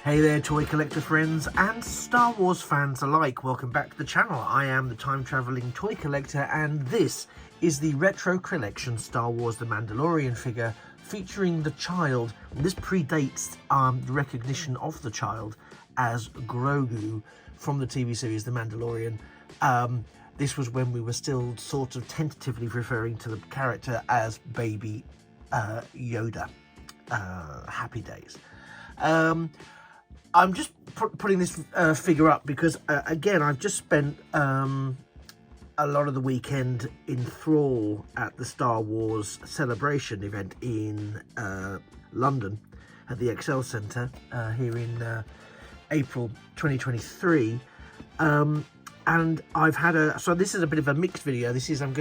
Hey there, toy collector friends and Star Wars fans alike. Welcome back to the channel. I am the time-travelling toy collector, and this is the Retro Collection Star Wars The Mandalorian figure featuring the child. And this predates the recognition of the child as Grogu from the TV series The Mandalorian. This was when we were still sort of tentatively referring to the character as Baby Yoda. Happy days. I'm just putting this figure up because, again, I've just spent a lot of the weekend in thrall at the Star Wars celebration event in London at the Excel Centre here in April 2023. And I've had so this is a bit of a mixed video. This is I'm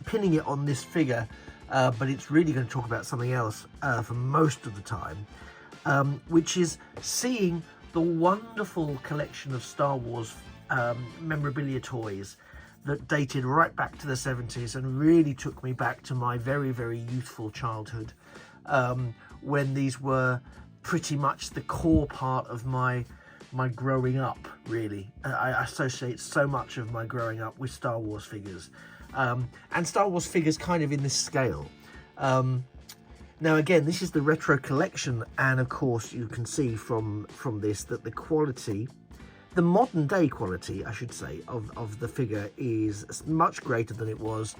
pinning it on this figure, but it's really going to talk about something else for most of the time. Which is seeing the wonderful collection of Star Wars memorabilia toys that dated right back to the 70s and really took me back to my very, very youthful childhood, when these were pretty much the core part of my growing up, really. I associate so much of my growing up with Star Wars figures, and Star Wars figures kind of in this scale. Now, again, this is the retro collection, and of course you can see from this that the quality, the modern day quality, I should say, of the figure is much greater than it was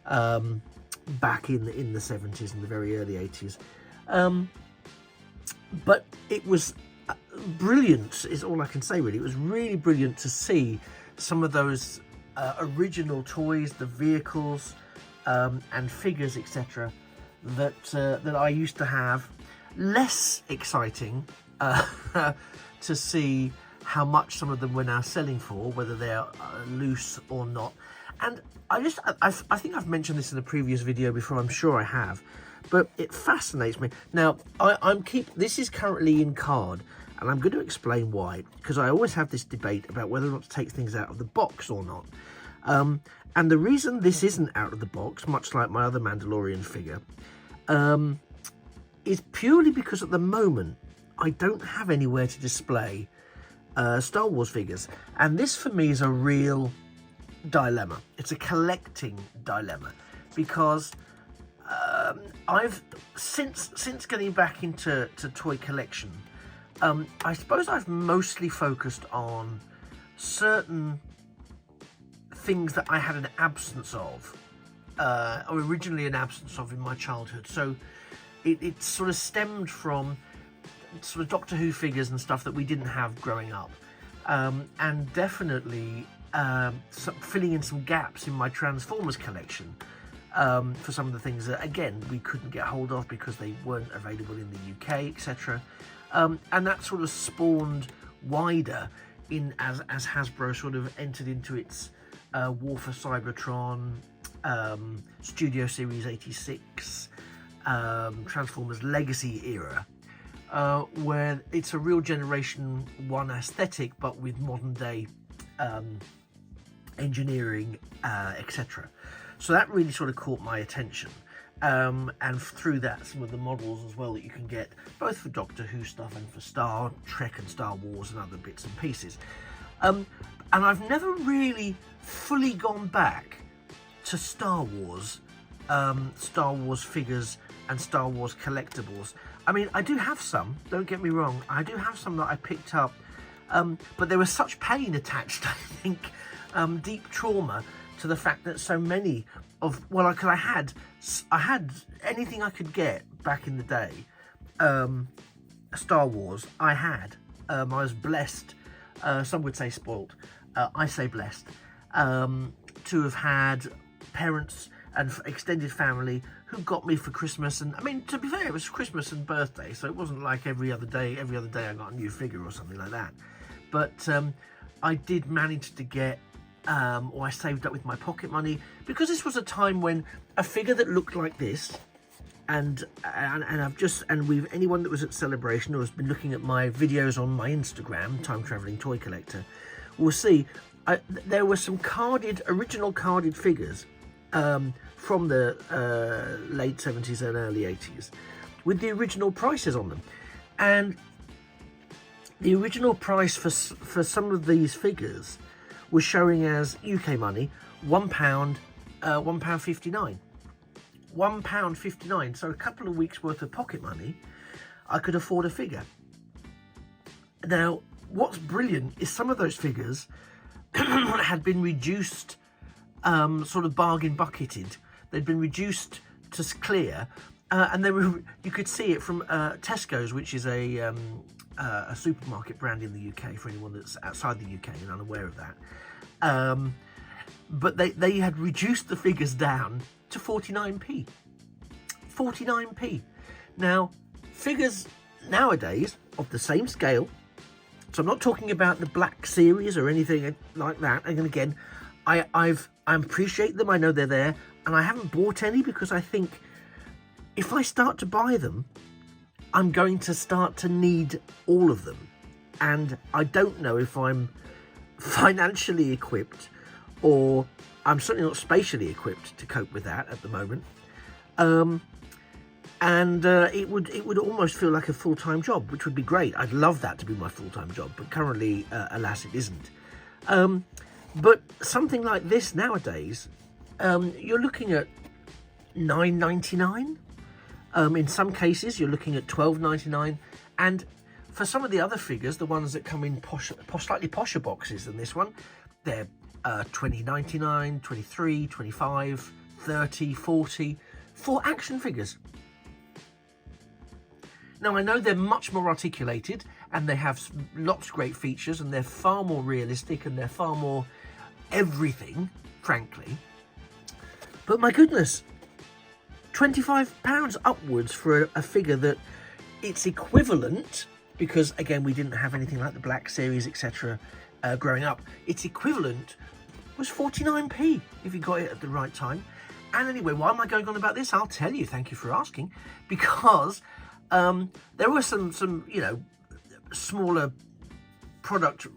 back in the 70s and the very early 80s. But it was brilliant, is all I can say, really. It was really brilliant to see some of those original toys, the vehicles and figures, etc., that I used to have. Less exciting to see how much some of them were now selling for, whether they're loose or not. And I think I've mentioned this in a previous video before, I'm sure I have, but it fascinates me. Now, this is currently in card, and I'm going to explain why, because I always have this debate about whether or not to take things out of the box or not. And the reason this isn't out of the box, much like my other Mandalorian figure, is purely because at the moment I don't have anywhere to display Star Wars figures, and this for me is a real dilemma. It's a collecting dilemma, because I've since getting back into toy collection, I suppose I've mostly focused on certain things that I had an absence of, or originally an absence of in my childhood. So it sort of stemmed from sort of Doctor Who figures and stuff that we didn't have growing up, and definitely filling in some gaps in my Transformers collection for some of the things that, again, we couldn't get hold of because they weren't available in the UK, etc. And that sort of spawned wider in as Hasbro sort of entered into its War for Cybertron, Studio Series 86, Transformers Legacy era, where it's a real Generation 1 aesthetic, but with modern day engineering, etc. So that really sort of caught my attention. And through that, some of the models as well that you can get, both for Doctor Who stuff and for Star Trek and Star Wars and other bits and pieces. And I've never really fully gone back to Star Wars figures and Star Wars collectibles. I mean, I do have some, don't get me wrong, I do have some that I picked up, but there was such pain attached, I think, deep trauma to the fact that so many of, well, I had anything I could get back in the day, Star Wars, I had. I was blessed, some would say spoilt, I say blessed, to have had parents and extended family who got me for Christmas. And I mean, to be fair, it was Christmas and birthday, so it wasn't like every other day I got a new figure or something like that. But I did manage to get, or I saved up with my pocket money, because this was a time when a figure that looked like this, and anyone that was at Celebration or has been looking at my videos on my Instagram, Time Travelling Toy Collector, will see there were some original carded figures from the late 70s and early 80s with the original prices on them. And The original price for some of these figures was showing as UK money £1, £1.59. £1.59. So a couple of weeks worth of pocket money, I could afford a figure. Now, what's brilliant is some of those figures had been reduced, sort of bargain bucketed. They'd been reduced to clear, and they were, you could see it from Tesco's, which is a supermarket brand in the UK for anyone that's outside the UK and unaware of that. But they had reduced the figures down to 49p. 49p. Now, figures nowadays of the same scale, so I'm not talking about the Black Series or anything like that. And again, I appreciate them. I know they're there, and I haven't bought any because I think if I start to buy them, I'm going to start to need all of them. And I don't know if I'm financially equipped, or I'm certainly not spatially equipped to cope with that at the moment. It would almost feel like a full-time job, which would be great. I'd love that to be my full-time job, but currently, alas, it isn't. But something like this nowadays, you're looking at $9.99. In some cases, you're looking at $12.99, and for some of the other figures, the ones that come in slightly posher boxes than this one, they're $20.99, $23, $25, $30, $40 for action figures. Now, I know they're much more articulated and they have lots of great features and they're far more realistic and they're far more everything, frankly. But my goodness, £25 upwards for a figure that it's equivalent, because again, we didn't have anything like the Black Series, etc. Growing up. Its equivalent was 49p if you got it at the right time. And anyway, why am I going on about this? I'll tell you, thank you for asking, because there were some smaller product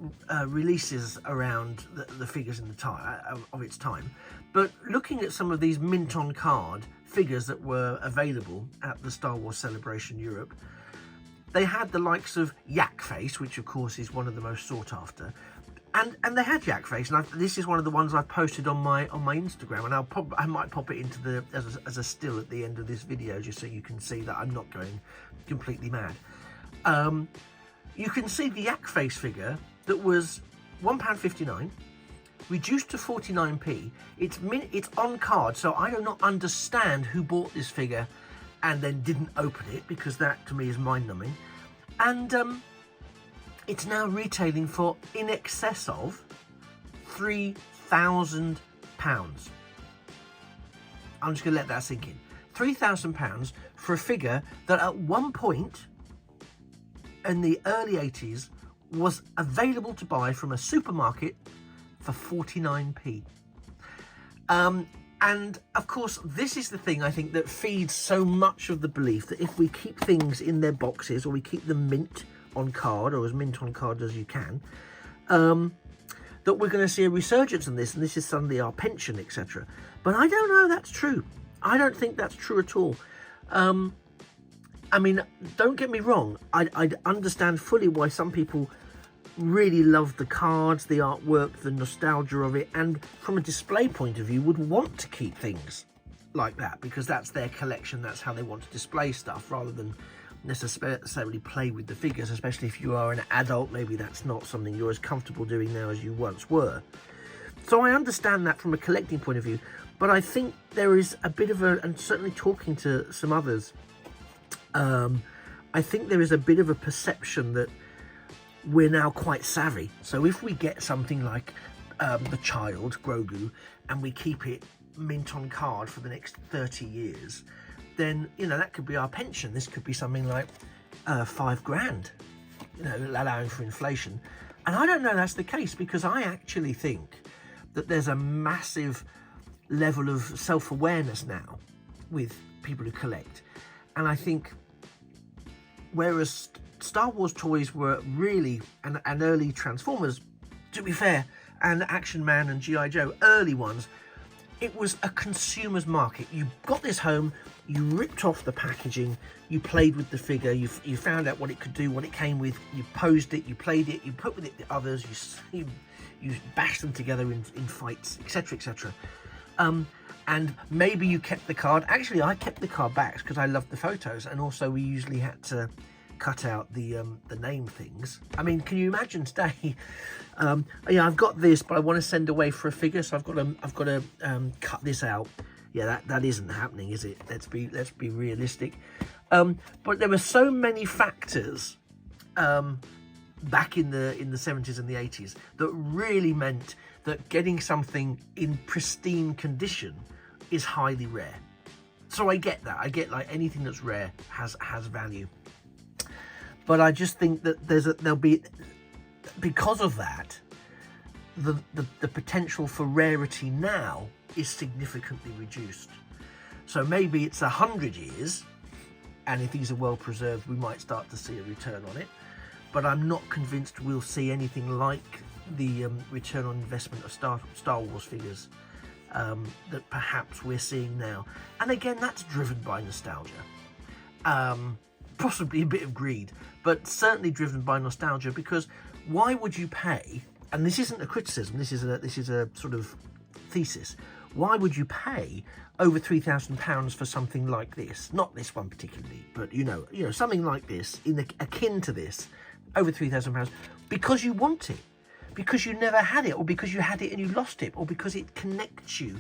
releases around the figures in the time of its time. But looking at some of these mint on card figures that were available at the Star Wars Celebration Europe, they had the likes of Yak Face, which of course is one of the most sought after, and they had Yak Face, and this is one of the ones I've posted on my Instagram, and I might pop it into as a still at the end of this video, just so you can see that I'm not going completely mad. You can see the Yak Face figure that was £1.59, reduced to 49p. It's on card, so I do not understand who bought this figure and then didn't open it, because that to me is mind-numbing. And it's now retailing for in excess of £3,000. I'm just going to let that sink in. £3,000 for a figure that at one point in the early 80s was available to buy from a supermarket for 49p. And of course, this is the thing I think that feeds so much of the belief that if we keep things in their boxes, or we keep them mint on card, or as mint on card as you can, that we're going to see a resurgence in this, and this is suddenly our pension, etc. But I don't know that's true. I don't think that's true at all. I mean, don't get me wrong, I understand fully why some people really love the cards, the artwork, the nostalgia of it, and from a display point of view would want to keep things like that, because that's their collection, that's how they want to display stuff, rather than necessarily play with the figures, especially if you are an adult. Maybe that's not something you're as comfortable doing now as you once were. So I understand that from a collecting point of view, but I think there is a bit of and certainly talking to some others, I think there is a bit of a perception that we're now quite savvy. So if we get something like the child, Grogu, and we keep it mint on card for the next 30 years, then, that could be our pension. This could be something like $5,000, allowing for inflation. And I don't know that's the case, because I actually think that there's a massive level of self-awareness now with people who collect. And I think whereas Star Wars toys were really, and early Transformers, to be fair, and Action Man and G.I. Joe, early ones, it was a consumer's market. You got this home, you ripped off the packaging, you played with the figure, you found out what it could do, what it came with, you posed it, you played it, you put with it the others, you bashed them together in fights, etc, etc. And maybe you kept the card. Actually, I kept the card back because I loved the photos, and also we usually had to cut out the name things. I mean, can you imagine today? Yeah, I've got this, but I want to send away for a figure, so I've got to cut this out. Yeah, that isn't happening, is it? Let's be realistic. But there were so many factors back in the 70s and the 80s that really meant that getting something in pristine condition is highly rare. So I get that. I get, like, anything that's rare has value. But I just think that there'll be, because of that, the potential for rarity now is significantly reduced. So maybe it's 100 years, and if these are well preserved, we might start to see a return on it. But I'm not convinced we'll see anything like the return on investment of Star Wars figures that perhaps we're seeing now. And again, that's driven by nostalgia. Possibly a bit of greed, but certainly driven by nostalgia, because why would you pay, and this isn't a criticism, this is a sort of thesis, why would you pay over £3,000 for something like this? Not this one particularly, but you know something like this, akin to this, over £3,000, because you want it, because you never had it, or because you had it and you lost it, or because it connects you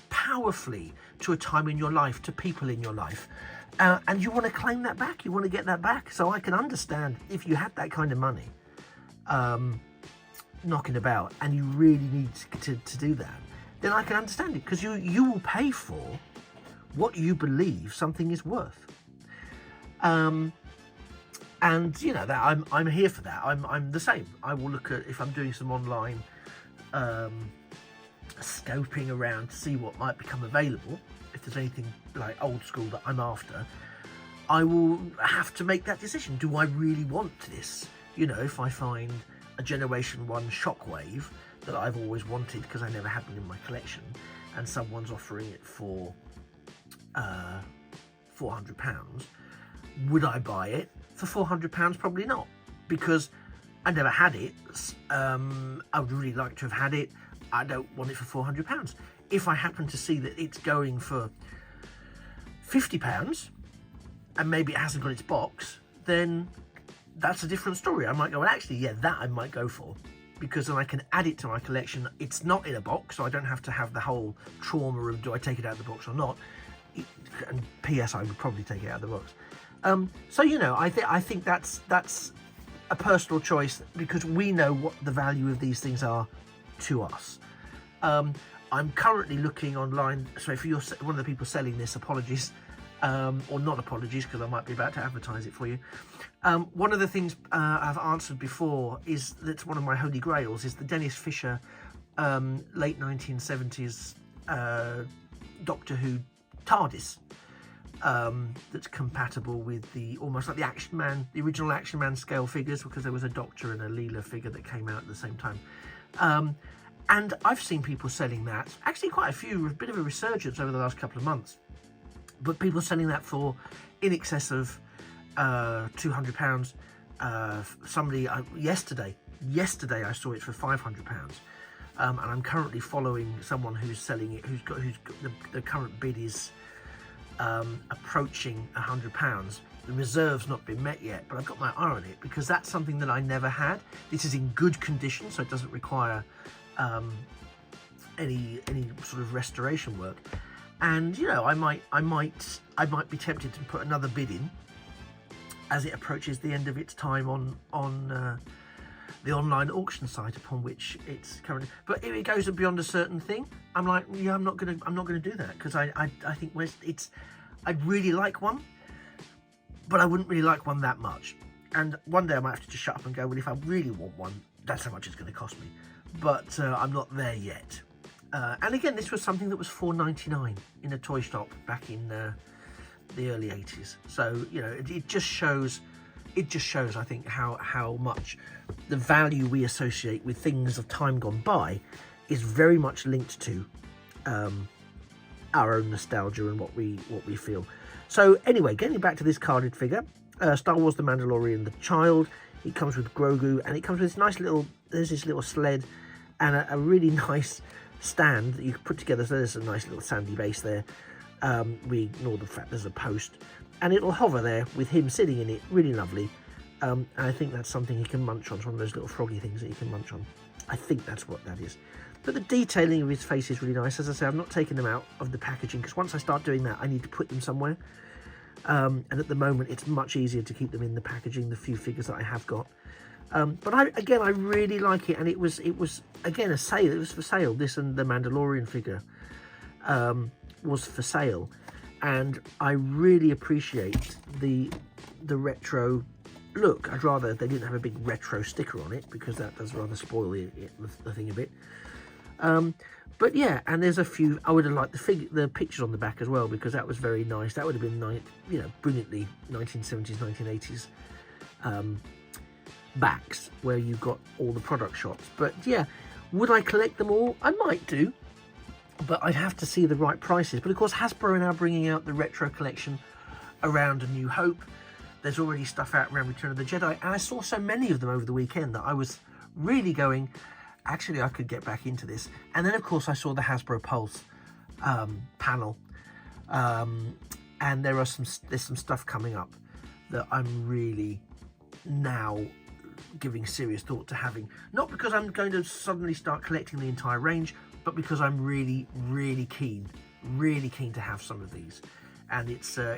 powerfully to a time in your life, to people in your life. And you want to claim that back, you want to get that back. So I can understand if you had that kind of money knocking about and you really need to do that, then I can understand it, because you will pay for what you believe something is worth. And you know that I'm here for that. I'm the same. I will look at, if I'm doing some online scoping around to see what might become available, if there's anything like old school that I'm after, I will have to make that decision. Do I really want this? You know, if I find a Generation 1 Shockwave that I've always wanted because I never had one in my collection, and someone's offering it for £400, would I buy it for £400? Probably not, because I never had it. I would really like to have had it. I don't want it for £400. If I happen to see that it's going for £50 and maybe it hasn't got its box, then that's a different story. I might go, well, actually, yeah, that I might go for, because then I can add it to my collection. It's not in a box, so I don't have to have the whole trauma of, do I take it out of the box or not? And P.S. I would probably take it out of the box. So, you know, I think that's a personal choice, because we know what the value of these things are to us. I'm currently looking online, so if you're one of the people selling this, apologies, or not apologies, because I might be about to advertise it for you. One of the things I've answered before is that's one of my holy grails, is the Dennis Fisher late 1970s Doctor Who TARDIS, that's compatible with almost like the Action Man, the original Action Man scale figures, because there was a Doctor and a Leela figure that came out at the same time. And I've seen people selling that, actually quite a few, a bit of a resurgence over the last couple of months, but people selling that for in excess of £200. Somebody yesterday I saw it for £500, and I'm currently following someone who's selling it, who's got the current bid is approaching £100. The reserve's not been met yet, but I've got my eye on it, because that's something that I never had. This is in good condition, so it doesn't require any sort of restoration work. And you know, I might be tempted to put another bid in as it approaches the end of its time on the online auction site upon which it's currently. But if it goes beyond a certain thing, I'm like, yeah, I'm not gonna do that, because I think I'd really like one, but I wouldn't really like one that much. And one day I might have to just shut up and go, well, if I really want one, that's how much it's going to cost me. But I'm not there yet. And again, this was something that was $4.99 in a toy shop back in the early 80s. So, you know, it just shows, I think, how much the value we associate with things of time gone by is very much linked to our own nostalgia and what we feel. So anyway, getting back to this carded figure, Star Wars The Mandalorian, the child. It comes with Grogu, and it comes with this nice little, there's this little sled and a really nice stand that you can put together. So there's a nice little sandy base there. We ignore the fact there's a post, and it'll hover there with him sitting in it, really lovely. And I think that's something he can munch on. It's one of those little froggy things that he can munch on. I think that's what that is. But the detailing of his face is really nice. As I say, I'm not taking them out of the packaging, because once I start doing that, I need to put them somewhere. And at the moment, it's much easier to keep them in the packaging, the few figures that I have got. But I really like it, and it was again a sale. It was for sale. This and the Mandalorian figure was for sale, and I really appreciate the retro look. I'd rather they didn't have a big retro sticker on it, because that does rather spoil the thing a bit. But yeah, and there's a few. I would have liked the pictures on the back as well, because that was very nice. That would have been nice, you know, brilliantly 1970s, 1980s backs where you got all the product shots. But yeah, would I collect them all? I might do, but I'd have to see the right prices. But of course, Hasbro are now bringing out the retro collection around A New Hope. There's already stuff out around Return of the Jedi, and I saw so many of them over the weekend that I was really going, actually I could get back into this. And then of course I saw the Hasbro Pulse panel, and there's some stuff coming up that I'm really now giving serious thought to having. Not because I'm going to suddenly start collecting the entire range, but because I'm really keen to have some of these. And it's a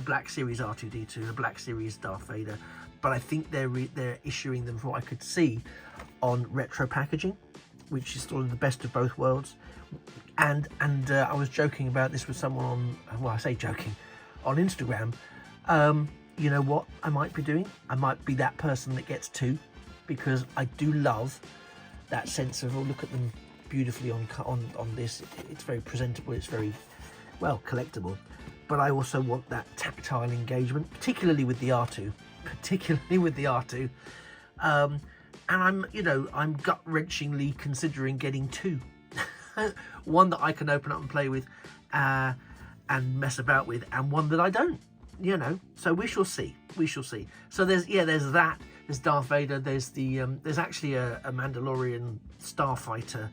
Black Series R2-D2 and a Black Series Darth Vader, but I think they're issuing them, from what I could see, on retro packaging, which is sort of the best of both worlds. And I was joking about this with someone on, well, I say joking, on Instagram. You know what I might be doing? I might be that person that gets two, because I do love that sense of, oh, look at them beautifully on this. It's very presentable. It's very, well, collectible. But I also want that tactile engagement, particularly with the R2. And I'm gut-wrenchingly considering getting two. One that I can open up and play with and mess about with, and one that I don't, you know. So we shall see. So there's that. There's Darth Vader. There's there's actually a Mandalorian starfighter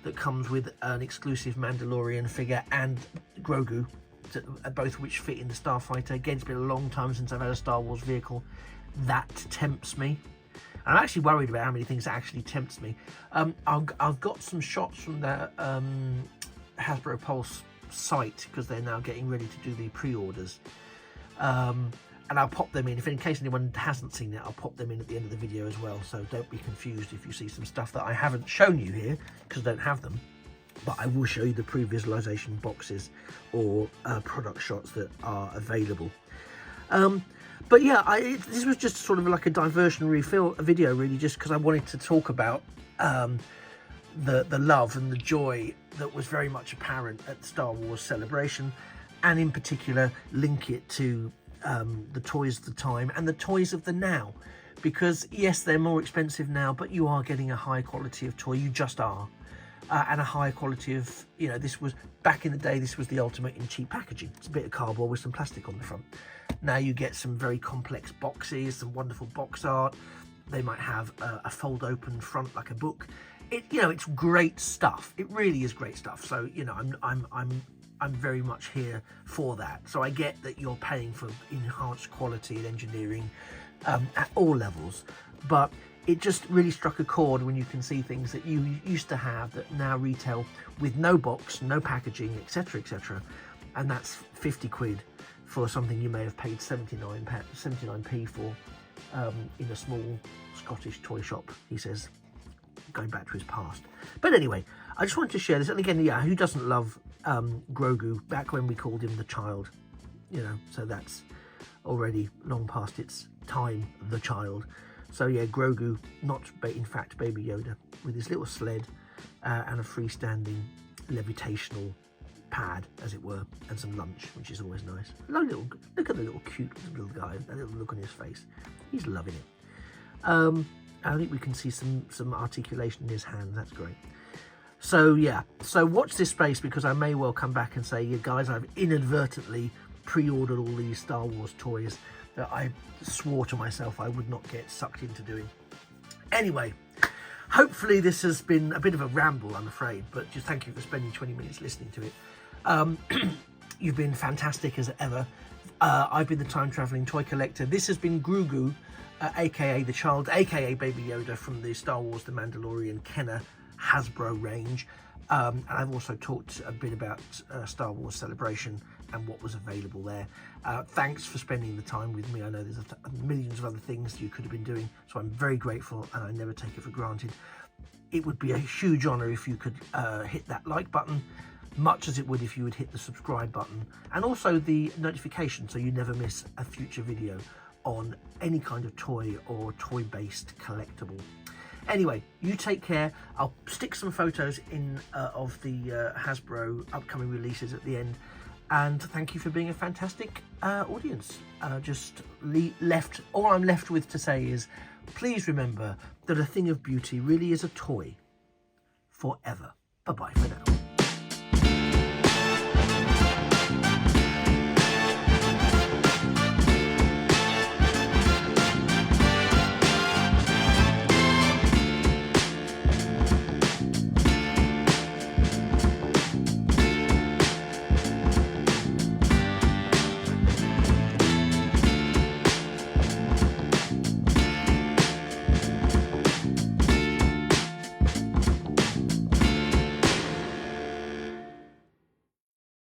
that comes with an exclusive Mandalorian figure and Grogu, both which fit in the starfighter. Again, it's been a long time since I've had a Star Wars vehicle. That tempts me. I'm actually worried about how many things that actually tempts me. I've got some shots from the Hasbro Pulse site, because they're now getting ready to do the pre-orders. And I'll pop them in case anyone hasn't seen it. I'll pop them in at the end of the video as well, so don't be confused if you see some stuff that I haven't shown you here, because I don't have them. But I will show you the pre-visualization boxes or product shots that are available. But yeah, this was just sort of like a diversionary video, really, just because I wanted to talk about the love and the joy that was very much apparent at the Star Wars Celebration, and in particular link it to the toys of the time and the toys of the now. Because yes, they're more expensive now, but you are getting a high quality of toy. You just are. And a high quality of, you know, this was, back in the day, this was the ultimate in cheap packaging. It's a bit of cardboard with some plastic on the front. Now you get some very complex boxes, some wonderful box art. They might have a fold open front like a book. It's great stuff. It really is great stuff. So, you know, I'm very much here for that. So I get that you're paying for enhanced quality and engineering at all levels, but it just really struck a chord when you can see things that you used to have that now retail with no box, no packaging, etc., and that's 50 quid for something you may have paid 79p for in a small Scottish toy shop, he says, going back to his past. But anyway, I just wanted to share this. And again, yeah, who doesn't love Grogu? Back when we called him the child, you know, so that's already long past its time, the child. So yeah, Grogu, not in fact Baby Yoda, with his little sled and a freestanding levitational pad, as it were, and some lunch, which is always nice. Look at the little cute little guy, that little look on his face. He's loving it. I think we can see some articulation in his hand. That's great. So yeah, so watch this space, because I may well come back and say, yeah, guys, I've inadvertently pre-ordered all these Star Wars toys that I swore to myself I would not get sucked into doing. Anyway, hopefully this has been a bit of a ramble, I'm afraid, but just thank you for spending 20 minutes listening to it. You've been fantastic as ever. I've been the time traveling toy collector. This has been Grogu, aka the child, aka Baby Yoda from the Star Wars The Mandalorian Kenner Hasbro range. And I've also talked a bit about Star Wars Celebration and what was available there. Thanks for spending the time with me. I know there's millions of other things you could have been doing, so I'm very grateful, and I never take it for granted. It would be a huge honor if you could hit that like button, much as it would if you would hit the subscribe button, and also the notification, so you never miss a future video on any kind of toy or toy-based collectible. Anyway, you take care. I'll stick some photos in of the Hasbro upcoming releases at the end. And thank you for being a fantastic audience. All I'm left with to say is, please remember that a thing of beauty really is a toy forever. Bye-bye for now.